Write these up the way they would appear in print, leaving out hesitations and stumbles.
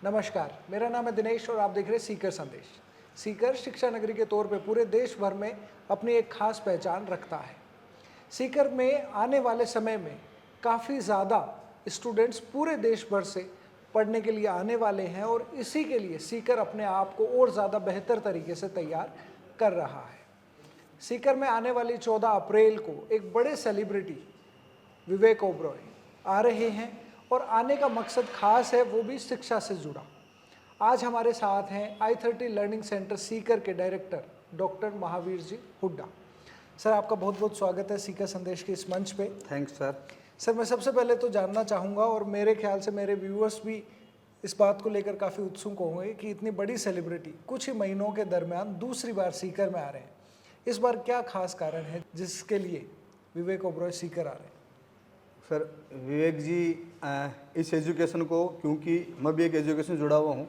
नमस्कार, मेरा नाम है दिनेश और आप देख रहे हैं सीकर संदेश। सीकर शिक्षा नगरी के तौर पे पूरे देश भर में अपनी एक खास पहचान रखता है। सीकर में आने वाले समय में काफ़ी ज़्यादा स्टूडेंट्स पूरे देश भर से पढ़ने के लिए आने वाले हैं और इसी के लिए सीकर अपने आप को और ज़्यादा बेहतर तरीके से तैयार कर रहा है। सीकर में आने वाली 14 अप्रैल को एक बड़े सेलिब्रिटी विवेक ओबरॉय आ रहे हैं और आने का मकसद खास है, वो भी शिक्षा से जुड़ा। आज हमारे साथ हैं i30 लर्निंग सेंटर सीकर के director doctor Mahavir ji Hooda. Sir, आपका बहुत बहुत स्वागत है सीकर संदेश के इस मंच पे। Thanks sir. सर, मैं सबसे पहले तो जानना चाहूँगा और मेरे ख्याल से मेरे व्यूअर्स भी इस बात को लेकर काफ़ी उत्सुक होंगे कि इतनी बड़ी सेलिब्रिटी कुछ ही महीनों के दरमियान दूसरी बार सीकर में आ रहे हैं। इस बार क्या खास कारण है जिसके लिए विवेक ओबरॉय सीकर आ रहे हैं? सर, विवेक जी इस एजुकेशन को, क्योंकि मैं भी एक एजुकेशन से जुड़ा हुआ हूँ,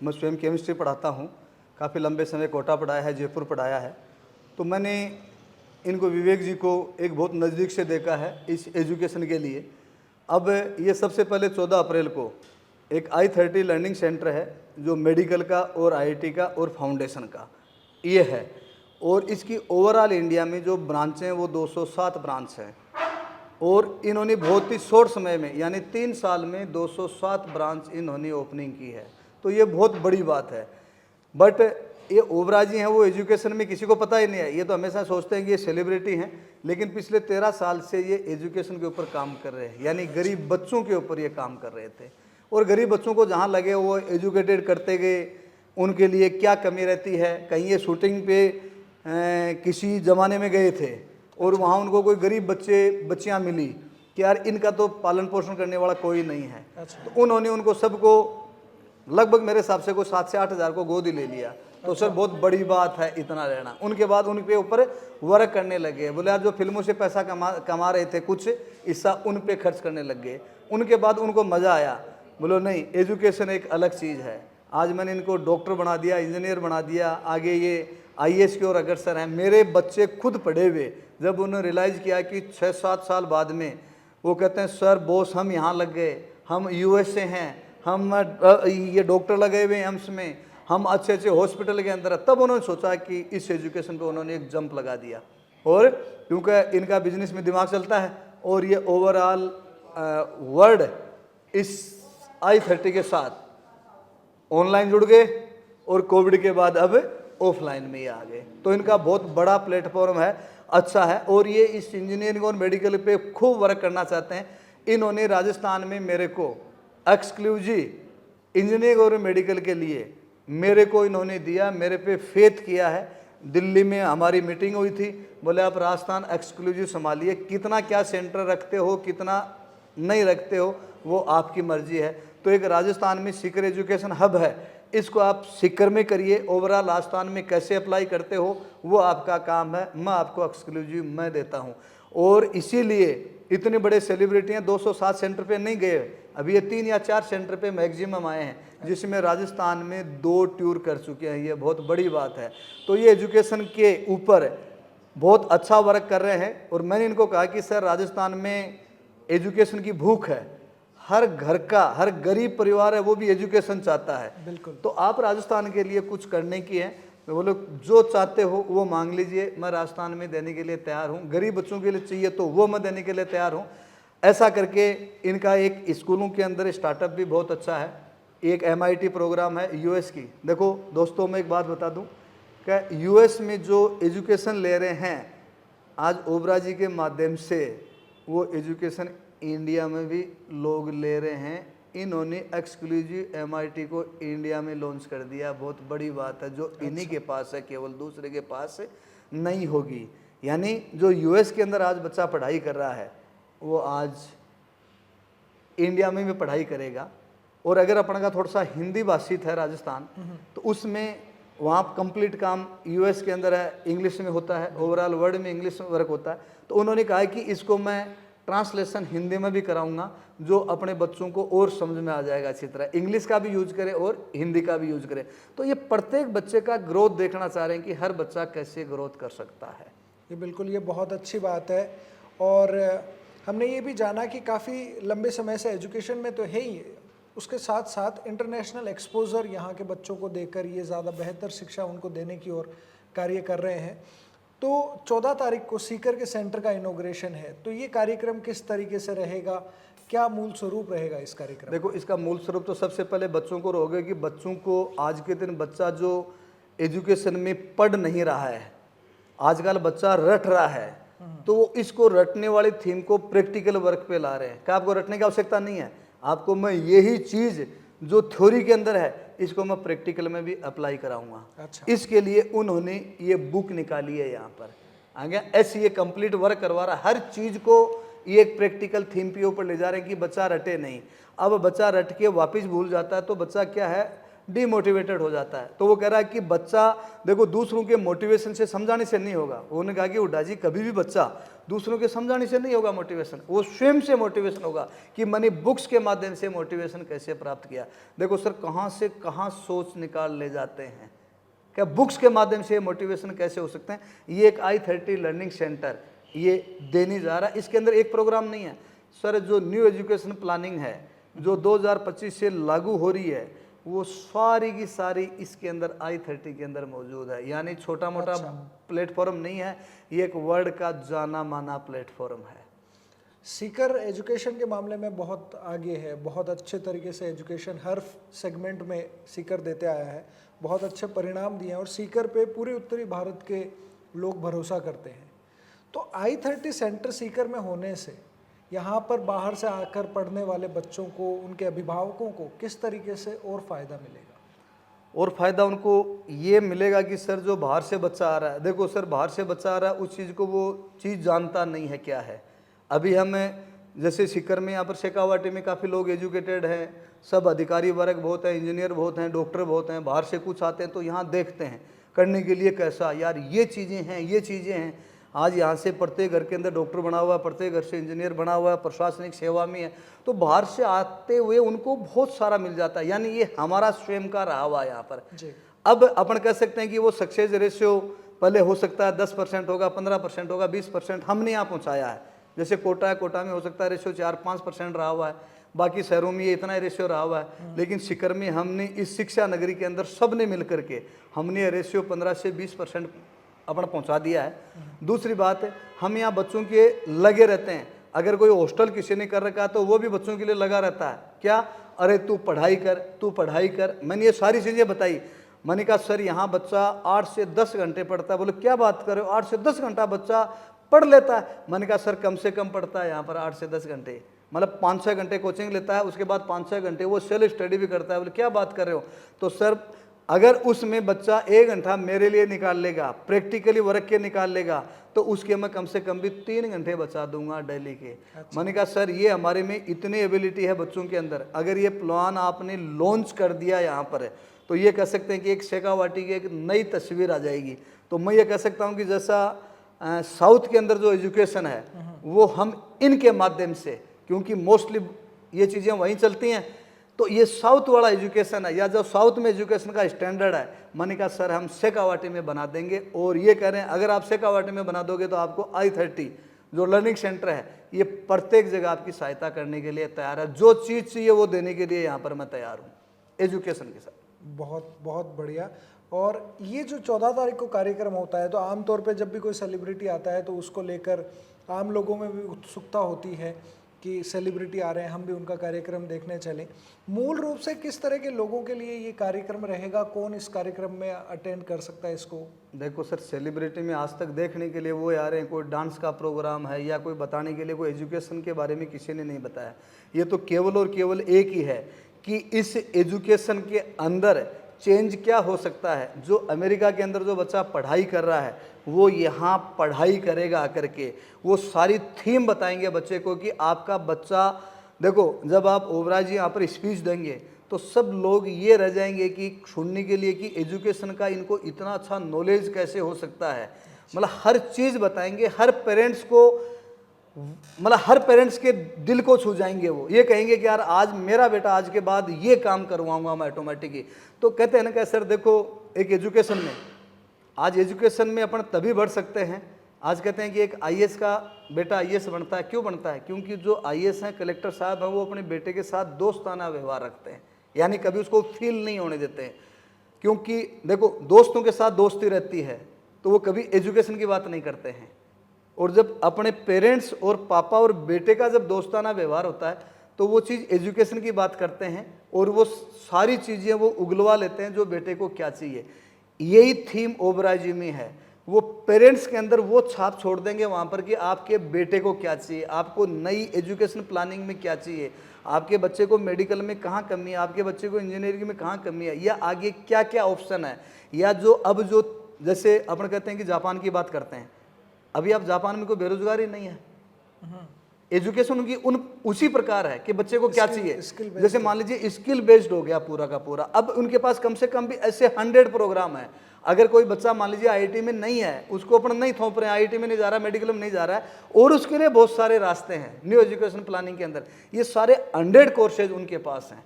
मैं स्वयं केमिस्ट्री पढ़ाता हूँ, काफ़ी लंबे समय कोटा पढ़ाया है, जयपुर पढ़ाया है, तो मैंने इनको विवेक जी को एक बहुत नज़दीक से देखा है इस एजुकेशन के लिए। अब ये सबसे पहले 14 अप्रैल को एक i30 लर्निंग सेंटर है जो मेडिकल का और IIT का और फाउंडेशन का ये है, और इसकी ओवरऑल इंडिया में जो ब्रांच हैं वो 207 ब्रांच हैं, और इन्होंने बहुत ही शॉर्ट समय में यानी 3 साल में 207 ब्रांच इन्होंने ओपनिंग की है, तो ये बहुत बड़ी बात है। बट ये ओबरा जी हैं, वो एजुकेशन में किसी को पता ही नहीं है। ये तो हमेशा सोचते हैं कि ये सेलिब्रिटी हैं, लेकिन पिछले 13 साल से ये एजुकेशन के ऊपर काम कर रहे हैं, यानी गरीब बच्चों के ऊपर ये काम कर रहे थे, और गरीब बच्चों को जहाँ लगे वो एजुकेटेड करते गए। उनके लिए क्या कमी रहती है, कहीं ये शूटिंग पे किसी ज़माने में गए थे और वहाँ उनको कोई गरीब बच्चियाँ मिली कि यार इनका तो पालन पोषण करने वाला कोई नहीं है। तो उन्होंने उनको सबको लगभग मेरे हिसाब से कोई 7 से 8 हज़ार को गोद ही ले लिया। तो सर, बहुत बड़ी बात है इतना रहना। उनके बाद उनके ऊपर वर्क करने लगे, बोले यार जो फिल्मों से पैसा कमा रहे थे कुछ हिस्सा उन पे खर्च करने लग गए। उनके बाद उनको मज़ा आया, बोलो नहीं, एजुकेशन एक अलग चीज़ है। आज मैंने इनको डॉक्टर बना दिया, इंजीनियर बना दिया, आगे ये IAS की ओर अग्रसर हैं। मेरे बच्चे खुद पढ़े हुए, जब उन्होंने रियलाइज़ किया कि 6-7 साल बाद में वो कहते हैं सर बॉस हम यहाँ लग गए, हम US से हैं, हम ये डॉक्टर लगे हुए हैं एम्स में, हम अच्छे अच्छे हॉस्पिटल के अंदर, तब उन्होंने सोचा कि इस एजुकेशन पे उन्होंने एक जंप लगा दिया। और क्योंकि इनका बिजनेस में दिमाग चलता है, और ये ओवरऑल वर्ल्ड इस i30 के साथ ऑनलाइन जुड़ गए, और कोविड के बाद अब ऑफलाइन में ही आ गए। तो इनका बहुत बड़ा प्लेटफॉर्म है, अच्छा है, और ये इस इंजीनियरिंग और मेडिकल पे खूब वर्क करना चाहते हैं। इन्होंने राजस्थान में मेरे को एक्सक्लूसिव इंजीनियरिंग और मेडिकल के लिए मेरे को इन्होंने दिया, मेरे पे फेथ किया है। दिल्ली में हमारी मीटिंग हुई थी, बोले आप राजस्थान एक्सक्लूसिव संभालिए, कितना क्या सेंटर रखते हो कितना नहीं रखते हो वो आपकी मर्जी है। तो एक राजस्थान में सीकर एजुकेशन हब है, इसको आप सीकर में करिए, ओवरऑल राजस्थान में कैसे अप्लाई करते हो वो आपका काम है, मैं आपको एक्सक्लूसिव मैं देता हूँ। और इसीलिए इतने बड़े सेलिब्रिटियाँ 207 सेंटर पे नहीं गए, अभी ये 3 या 4 सेंटर पे मैक्सिमम आए हैं, जिसमें राजस्थान में 2 टूर कर चुके हैं। ये बहुत बड़ी बात है। तो ये एजुकेशन के ऊपर बहुत अच्छा वर्क कर रहे हैं, और मैंने इनको कहा कि सर राजस्थान में एजुकेशन की भूख है, हर घर का हर गरीब परिवार है वो भी एजुकेशन चाहता है। बिल्कुल। तो आप राजस्थान के लिए कुछ करने की है, मैं बोलो जो चाहते हो वो मांग लीजिए, मैं राजस्थान में देने के लिए तैयार हूँ। गरीब बच्चों के लिए चाहिए तो वो मैं देने के लिए तैयार हूँ। ऐसा करके इनका एक स्कूलों के अंदर स्टार्टअप भी बहुत अच्छा है। एक MIT प्रोग्राम है US की। देखो दोस्तों, मैं एक बात बता दूँ कि US में जो एजुकेशन ले रहे हैं आज ओबरा जी के माध्यम से, वो एजुकेशन इंडिया में भी लोग ले रहे हैं। इन्होंने एक्सक्लूसिव MIT को इंडिया में लॉन्च कर दिया, बहुत बड़ी बात है, जो इन्हीं के पास है, केवल दूसरे के पास नहीं होगी। यानी जो US के अंदर आज बच्चा पढ़ाई कर रहा है वो आज इंडिया में भी पढ़ाई करेगा। और अगर अपन का थोड़ा सा हिंदी भाषित है राजस्थान, तो उसमें वहाँ कंप्लीट काम US के अंदर है, इंग्लिश में होता है, ओवरऑल वर्ल्ड में इंग्लिश में वर्क होता है। तो उन्होंने कहा कि इसको मैं ट्रांसलेशन हिंदी में भी कराऊंगा, जो अपने बच्चों को और समझ में आ जाएगा अच्छी तरह, इंग्लिश का भी यूज करे और हिंदी का भी यूज करे। तो ये प्रत्येक बच्चे का ग्रोथ देखना चाह रहे हैं कि हर बच्चा कैसे ग्रोथ कर सकता है। ये बिल्कुल, ये बहुत अच्छी बात है। और हमने ये भी जाना कि काफ़ी लंबे समय से एजुकेशन में तो है ही उसके साथ साथ इंटरनेशनल एक्सपोजर यहाँ के बच्चों को देकर ये ज़्यादा बेहतर शिक्षा उनको देने की ओर कार्य कर रहे हैं। तो 14 तारीख को सीकर के सेंटर का इनॉग्रेशन है, तो ये कार्यक्रम किस तरीके से रहेगा, क्या मूल स्वरूप रहेगा इस कार्यक्रम? देखो, इसका मूल स्वरूप तो सबसे पहले बच्चों को होगा कि बच्चों को आज के दिन बच्चा जो एजुकेशन में पढ़ नहीं रहा है, आजकल बच्चा रट रहा है, तो इसको रटने वाली थीम को प्रैक्टिकल वर्क पे ला रहे हैं। क्या आपको रटने की आवश्यकता नहीं है, आपको मैं यही चीज़ जो थ्योरी के अंदर है इसको मैं प्रैक्टिकल में भी अप्लाई कराऊंगा। अच्छा। इसके लिए उन्होंने ये बुक निकाली है यहाँ पर, आगे ऐसे ये कंप्लीट वर्क करवा रहा, हर चीज़ को ये एक प्रैक्टिकल थीम पे ऊपर ले जा रहे हैं कि बच्चा रटे नहीं। अब बच्चा रट के वापस भूल जाता है तो बच्चा क्या है, डिमोटिवेटेड हो जाता है। तो वो कह रहा है कि बच्चा देखो दूसरों के मोटिवेशन से समझाने से नहीं होगा। उन्होंने कहा कि हुड्डा जी कभी भी बच्चा दूसरों के समझाने से नहीं होगा मोटिवेशन, वो स्वयं से मोटिवेशन होगा कि मैंने बुक्स के माध्यम से मोटिवेशन कैसे प्राप्त किया। देखो सर, कहाँ से कहाँ सोच निकाल ले जाते हैं, क्या बुक्स के माध्यम से मोटिवेशन कैसे हो सकते हैं। ये एक i30 लर्निंग सेंटर ये देने जा रहा है। इसके अंदर एक प्रोग्राम नहीं है सर, जो न्यू एजुकेशन प्लानिंग है जो 2025 से लागू हो रही है वो सारी की सारी इसके अंदर i30 के अंदर मौजूद है। यानी छोटा मोटा प्लेटफॉर्म नहीं है, ये एक वर्ल्ड का जाना माना प्लेटफॉर्म है। सीकर एजुकेशन के मामले में बहुत आगे है, बहुत अच्छे तरीके से एजुकेशन हर सेगमेंट में सीकर देते आया है, बहुत अच्छे परिणाम दिए हैं और सीकर पे पूरे उत्तरी भारत के लोग भरोसा करते हैं। तो i30 सेंटर सीकर में होने से यहाँ पर बाहर से आकर पढ़ने वाले बच्चों को, उनके अभिभावकों को किस तरीके से और फ़ायदा मिलेगा? और फ़ायदा उनको ये मिलेगा कि सर जो बाहर से बच्चा आ रहा है, देखो सर बाहर से बच्चा आ रहा है उस चीज़ को वो चीज़ जानता नहीं है क्या है। अभी हमें जैसे सीकर में यहाँ पर शेखावाटी में काफ़ी लोग एजुकेटेड हैं, सब अधिकारी वर्ग बहुत है, इंजीनियर बहुत हैं, डॉक्टर बहुत हैं, बाहर से कुछ आते हैं तो यहाँ देखते हैं करने के लिए कैसा यार ये चीज़ें हैं, ये चीज़ें हैं। आज यहाँ से प्रत्येक घर के अंदर डॉक्टर बना हुआ है, प्रत्येक घर से इंजीनियर बना हुआ है, प्रशासनिक सेवा में है, तो बाहर से आते हुए उनको बहुत सारा मिल जाता है। यानी ये हमारा स्वयं का रहा हुआ है यहाँ पर जी। अब अपन कह सकते हैं कि वो सक्सेस रेशियो पहले हो सकता है 10% होगा, 15% होगा, 20% हमने यहाँ पहुँचाया है। जैसे कोटा है, कोटा में हो सकता है रेशियो 4-5% रहा हुआ है, बाकी शहरों में ये इतना ही रेशियो रहा हुआ है, लेकिन सीकर में हमने इस शिक्षा नगरी के अंदर सब ने मिल करके हमने रेशियो 15 से 20% अपन पहुंचा दिया है। दूसरी बात है, हम यहाँ बच्चों के लगे रहते हैं। अगर कोई हॉस्टल किसी ने कर रखा है तो वो भी बच्चों के लिए लगा रहता है। क्या, अरे तू पढ़ाई कर, तू पढ़ाई कर। मैंने ये सारी चीज़ें बताई। मैंने कहा सर यहाँ बच्चा 8 से 10 घंटे पढ़ता है। बोले क्या बात कर रहे हो, 8 से 10 घंटा बच्चा पढ़ लेता है? मैंने कहा सर कम से कम पढ़ता है यहाँ पर 8 से 10 घंटे, मतलब 5-6 घंटे कोचिंग लेता है, उसके बाद 5-6 घंटे वो सेल्फ स्टडी भी करता है। बोले क्या बात कर रहे हो? तो सर अगर उसमें बच्चा 1 घंटा मेरे लिए निकाल लेगा, प्रैक्टिकली वर्क के निकाल लेगा, तो उसके मैं कम से कम भी 3 घंटे बचा दूंगा डेली के। अच्छा। मैंने कहा सर ये हमारे में इतनी एबिलिटी है बच्चों के अंदर, अगर ये प्लान आपने लॉन्च कर दिया यहाँ पर तो ये कह सकते हैं कि एक शेखावाटी की एक नई तस्वीर आ जाएगी। तो मैं ये कह सकता हूँ कि जैसा साउथ के अंदर जो एजुकेशन है वो हम इनके माध्यम से, क्योंकि मोस्टली ये चीज़ें वहीं चलती हैं, तो ये साउथ वाला एजुकेशन है या जो साउथ में एजुकेशन का स्टैंडर्ड है, मैंने कहा सर हम शेखावाटी में बना देंगे। और ये कह रहे हैं अगर आप शेखावाटी में बना दोगे तो आपको i30 जो लर्निंग सेंटर है ये प्रत्येक जगह आपकी सहायता करने के लिए तैयार है। जो चीज़ चाहिए वो देने के लिए यहाँ पर मैं तैयार हूँ एजुकेशन के साथ। बहुत बहुत बढ़िया। और ये जो 14 तारीख को कार्यक्रम होता है तो आमतौर पे जब भी कोई सेलिब्रिटी आता है तो उसको लेकर आम लोगों में भी उत्सुकता होती है कि सेलिब्रिटी आ रहे हैं, हम भी उनका कार्यक्रम देखने चलें। मूल रूप से किस तरह के लोगों के लिए ये कार्यक्रम रहेगा, कौन इस कार्यक्रम में अटेंड कर सकता है इसको? देखो सर, सेलिब्रिटी में आज तक देखने के लिए वो आ रहे हैं, कोई डांस का प्रोग्राम है या कोई बताने के लिए, कोई एजुकेशन के बारे में किसी ने नहीं बताया। ये तो केवल और केवल एक ही है कि इस एजुकेशन के अंदर चेंज क्या हो सकता है। जो अमेरिका के अंदर जो बच्चा पढ़ाई कर रहा है वो यहाँ पढ़ाई करेगा आकर के, वो सारी थीम बताएंगे बच्चे को कि आपका बच्चा, देखो जब आप ओबराय जी यहाँ पर स्पीच देंगे तो सब लोग ये रह जाएंगे कि सुनने के लिए कि एजुकेशन का इनको इतना अच्छा नॉलेज कैसे हो सकता है। मतलब हर चीज़ बताएंगे, हर पेरेंट्स को, मतलब हर पेरेंट्स के दिल को छू जाएंगे। वो ये कहेंगे कि यार आज मेरा बेटा आज के बाद ये काम करवाऊंगा मैं ऑटोमेटिकली। तो कहते हैं ना कि सर देखो एक एजुकेशन में, आज एजुकेशन में अपन तभी बढ़ सकते हैं आज कहते हैं कि एक आईएएस का बेटा आईएएस बनता है, क्यों बनता है? क्योंकि जो आईएएस हैं, कलेक्टर साहब हैं, वो अपने बेटे के साथ दोस्ताना व्यवहार रखते हैं, यानी कभी उसको फील नहीं होने देते हैं। क्योंकि देखो, दोस्तों के साथ दोस्ती रहती है तो वो कभी एजुकेशन की बात नहीं करते हैं। और जब अपने पेरेंट्स और पापा और बेटे का जब दोस्ताना व्यवहार होता है तो वो चीज़ एजुकेशन की बात करते हैं और वो सारी चीज़ें वो उगलवा लेते हैं जो बेटे को क्या चाहिए। यही थीम ओबराय जी में है। वो पेरेंट्स के अंदर वो छाप छोड़ देंगे वहाँ पर कि आपके बेटे को क्या चाहिए, आपको नई एजुकेशन प्लानिंग में क्या चाहिए, आपके बच्चे को मेडिकल में कहाँ कमी है, आपके बच्चे को इंजीनियरिंग में कहाँ कमी है, या आगे क्या क्या ऑप्शन है। या जो अब जो जैसे अपन कहते हैं कि जापान की बात करते हैं, अभी आप जापान में कोई बेरोजगारी नहीं है। एजुकेशन उनकी उसी प्रकार है कि बच्चे को क्या चाहिए। जैसे मान लीजिए स्किल बेस्ड हो गया पूरा का पूरा। अब उनके पास कम से कम भी ऐसे 100 प्रोग्राम है। अगर कोई बच्चा मान लीजिए आईआईटी में नहीं है, उसको अपन नहीं थोप रहे हैं, आईआईटी में नहीं जा रहा, मेडिकल में नहीं जा रहा है, और उसके लिए बहुत सारे रास्ते हैं न्यू एजुकेशन प्लानिंग के अंदर। ये सारे 100 कोर्सेज उनके पास हैं।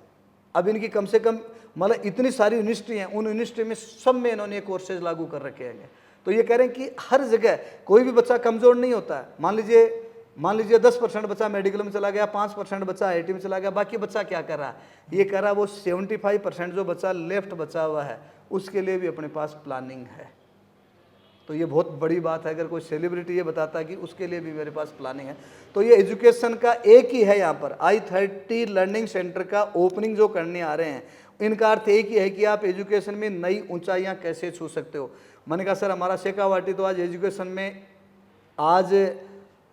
अब इनकी कम से कम मतलब इतनी सारी यूनिवर्सिटी हैं, उन यूनिवर्सिटी में सब में इन्होंने कोर्सेज लागू कर रखे हैं। तो ये कह रहे हैं कि हर जगह कोई भी बच्चा कमजोर नहीं होता है। मान लीजिए 10% बच्चा मेडिकल में चला गया, 5% बच्चा आईआईटी में चला गया, बाकी बच्चा क्या कर रहा है? ये कह रहा है वो 75% जो बच्चा लेफ्ट बचा हुआ है उसके लिए भी अपने पास प्लानिंग है। तो ये बहुत बड़ी बात है। अगर कोई सेलिब्रिटी ये बताता है कि उसके लिए भी मेरे पास प्लानिंग है, तो ये एजुकेशन का एक ही है। यहाँ पर i30 लर्निंग सेंटर का ओपनिंग जो करने आ रहे हैं, इनका अर्थ एक ही है कि आप एजुकेशन में नई ऊंचाइयाँ कैसे छू सकते हो। मैंने कहा सर हमारा शेखावाटी तो आज एजुकेशन में आज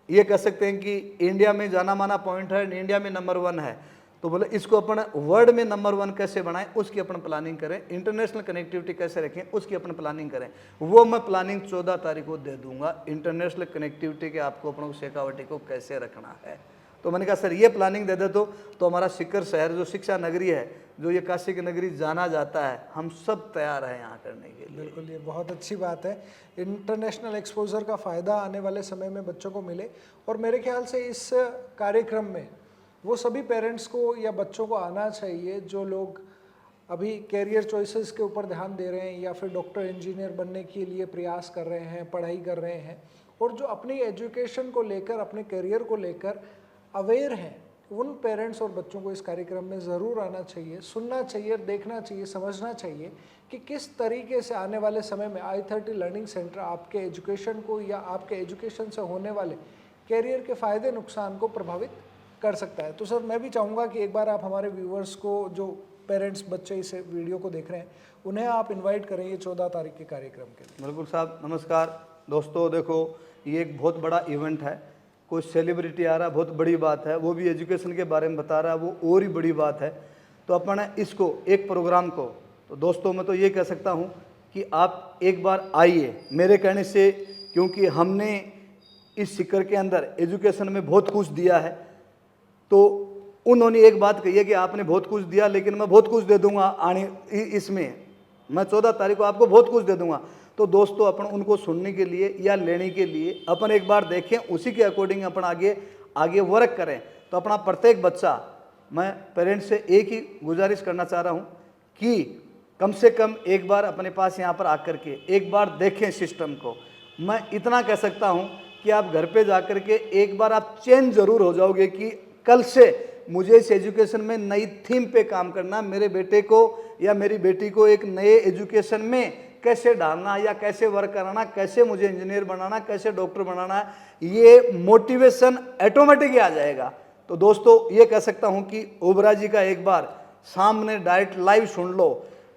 ये कह सकते हैं कि इंडिया में जाना माना पॉइंट है, इंडिया में नंबर 1 है। तो बोले इसको अपन वर्ल्ड में नंबर 1 कैसे बनाएं, उसकी अपन प्लानिंग करें। इंटरनेशनल कनेक्टिविटी कैसे रखें, उसकी अपन प्लानिंग करें। वो मैं प्लानिंग 14 तारीख को दे दूंगा। इंटरनेशनल कनेक्टिविटी के आपको अपनों शेखावाटी को कैसे रखना है। तो मैंने कहा सर ये प्लानिंग दे दे तो हमारा सीकर शहर जो शिक्षा नगरी है, जो ये काशी की नगरी जाना जाता है, हम सब तैयार हैं यहाँ करने के लिए। बिल्कुल, ये बहुत अच्छी बात है। इंटरनेशनल एक्सपोजर का फ़ायदा आने वाले समय में बच्चों को मिले। और मेरे ख्याल से इस कार्यक्रम में वो सभी पेरेंट्स को या बच्चों को आना चाहिए जो लोग अभी कैरियर चॉइसेस के ऊपर ध्यान दे रहे हैं या फिर डॉक्टर इंजीनियर बनने के लिए प्रयास कर रहे हैं, पढ़ाई कर रहे हैं, और जो अपनी एजुकेशन को लेकर, अपने करियर को लेकर अवेयर हैं। उन पेरेंट्स और बच्चों को इस कार्यक्रम में ज़रूर आना चाहिए, सुनना चाहिए, देखना चाहिए, समझना चाहिए कि किस तरीके से आने वाले समय में i30 लर्निंग सेंटर आपके एजुकेशन को या आपके एजुकेशन से होने वाले कैरियर के फ़ायदे नुकसान को प्रभावित कर सकता है। तो सर मैं भी चाहूँगा कि एक बार आप हमारे व्यूवर्स को, जो पेरेंट्स बच्चे इस वीडियो को देख रहे हैं, उन्हें आप इन्वाइट करें ये 14 तारीख के कार्यक्रम के लिए। बिल्कुल साहब, नमस्कार दोस्तों। देखो ये एक बहुत बड़ा इवेंट है। कोई सेलिब्रिटी आ रहा है, बहुत बड़ी बात है, वो भी एजुकेशन के बारे में बता रहा है, वो और ही बड़ी बात है। तो अपन इसको एक प्रोग्राम को, तो दोस्तों मैं तो ये कह सकता हूँ कि आप एक बार आइए मेरे कहने से, क्योंकि हमने इस सीकर के अंदर एजुकेशन में बहुत कुछ दिया है। तो उन्होंने एक बात कही है कि आपने बहुत कुछ दिया, लेकिन मैं बहुत कुछ दे दूंगा आने इसमें, मैं 14 तारीख को आपको बहुत कुछ दे दूंगा। तो दोस्तों अपन उनको सुनने के लिए या लेने के लिए अपन एक बार देखें, उसी के अकॉर्डिंग अपन आगे वर्क करें। तो अपना प्रत्येक बच्चा, मैं पेरेंट्स से एक ही गुजारिश करना चाह रहा हूँ कि कम से कम एक बार अपने पास यहाँ पर आकर के एक बार देखें सिस्टम को। मैं इतना कह सकता हूँ कि आप घर पे जाकर के एक बार आप चेंज ज़रूर हो जाओगे कि कल से मुझे इस एजुकेशन में नई थीम पे काम करना, मेरे बेटे को या मेरी बेटी को एक नए एजुकेशन में कैसे डालना या कैसे वर्क कराना, कैसे मुझे इंजीनियर बनाना, कैसे डॉक्टर बनाना, ये मोटिवेशन ऑटोमेटिक ही आ जाएगा। तो दोस्तों ये कह सकता हूँ कि ओबराय जी का एक बार सामने डायरेक्ट लाइव सुन लो,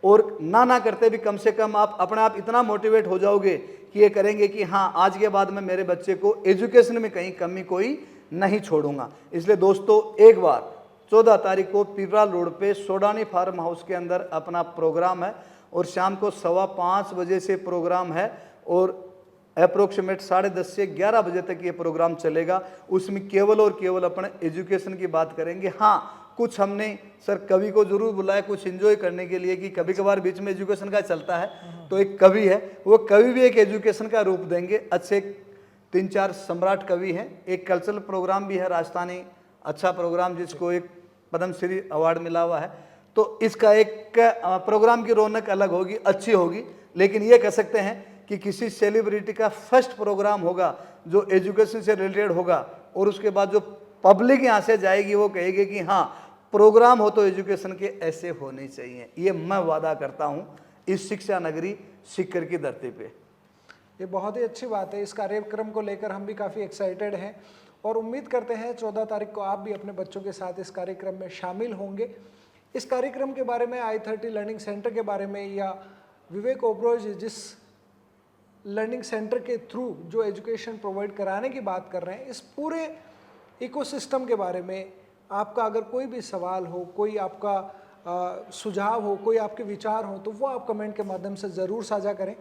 और ना करते भी कम से कम आप अपने आप इतना मोटिवेट हो जाओगे कि ये करेंगे कि हाँ आज के बाद में मेरे बच्चे को एजुकेशन में कहीं कमी कोई नहीं छोड़ूंगा। इसलिए दोस्तों एक बार 14 तारीख को पिपराल रोड पे सोडानी फार्म हाउस के अंदर अपना प्रोग्राम है, और शाम को 5:15 बजे से प्रोग्राम है, और अप्रोक्सीमेट 10:30 से 11 बजे तक ये प्रोग्राम चलेगा। उसमें केवल और केवल अपने एजुकेशन की बात करेंगे। हाँ कुछ हमने सर कवि को जरूर बुलाया कुछ एंजॉय करने के लिए, कि कभी कभार बीच में एजुकेशन का चलता है, तो एक कवि है, वो कवि भी एक एजुकेशन का रूप देंगे। अच्छे 3-4 सम्राट कवि हैं। एक कल्चरल प्रोग्राम भी है राजस्थानी, अच्छा प्रोग्राम, जिसको एक पद्मश्री अवार्ड मिला हुआ है। तो इसका एक प्रोग्राम की रौनक अलग होगी, अच्छी होगी। लेकिन ये कह सकते हैं कि किसी सेलिब्रिटी का फर्स्ट प्रोग्राम होगा जो एजुकेशन से रिलेटेड होगा, और उसके बाद जो पब्लिक यहाँ से जाएगी वो कहेगी कि हाँ प्रोग्राम हो तो एजुकेशन के ऐसे होने चाहिए। ये मैं वादा करता हूँ इस शिक्षा नगरी सीकर की धरती पे। ये बहुत ही अच्छी बात है। इस कार्यक्रम को लेकर हम भी काफ़ी एक्साइटेड हैं और उम्मीद करते हैं 14 तारीख को आप भी अपने बच्चों के साथ इस कार्यक्रम में शामिल होंगे। इस कार्यक्रम के बारे में, i30 लर्निंग सेंटर के बारे में, या विवेक ओबरॉय जी जिस लर्निंग सेंटर के थ्रू जो एजुकेशन प्रोवाइड कराने की बात कर रहे हैं, इस पूरे इकोसिस्टम के बारे में आपका अगर कोई भी सवाल हो, कोई आपका सुझाव हो, कोई आपके विचार हो, तो वो आप कमेंट के माध्यम से ज़रूर साझा करें।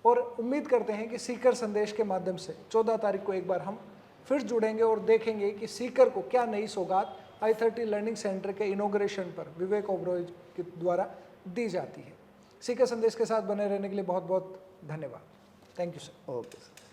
और उम्मीद करते हैं कि सीकर संदेश के माध्यम से 14 तारीख को एक बार हम फिर जुड़ेंगे और देखेंगे कि सीकर को क्या नई सौगात i30 लर्निंग सेंटर के इनॉग्रेशन पर विवेक ओबरॉय के द्वारा दी जाती है। सीकर संदेश के साथ बने रहने के लिए बहुत बहुत धन्यवाद। Thank you sir. Okay sir.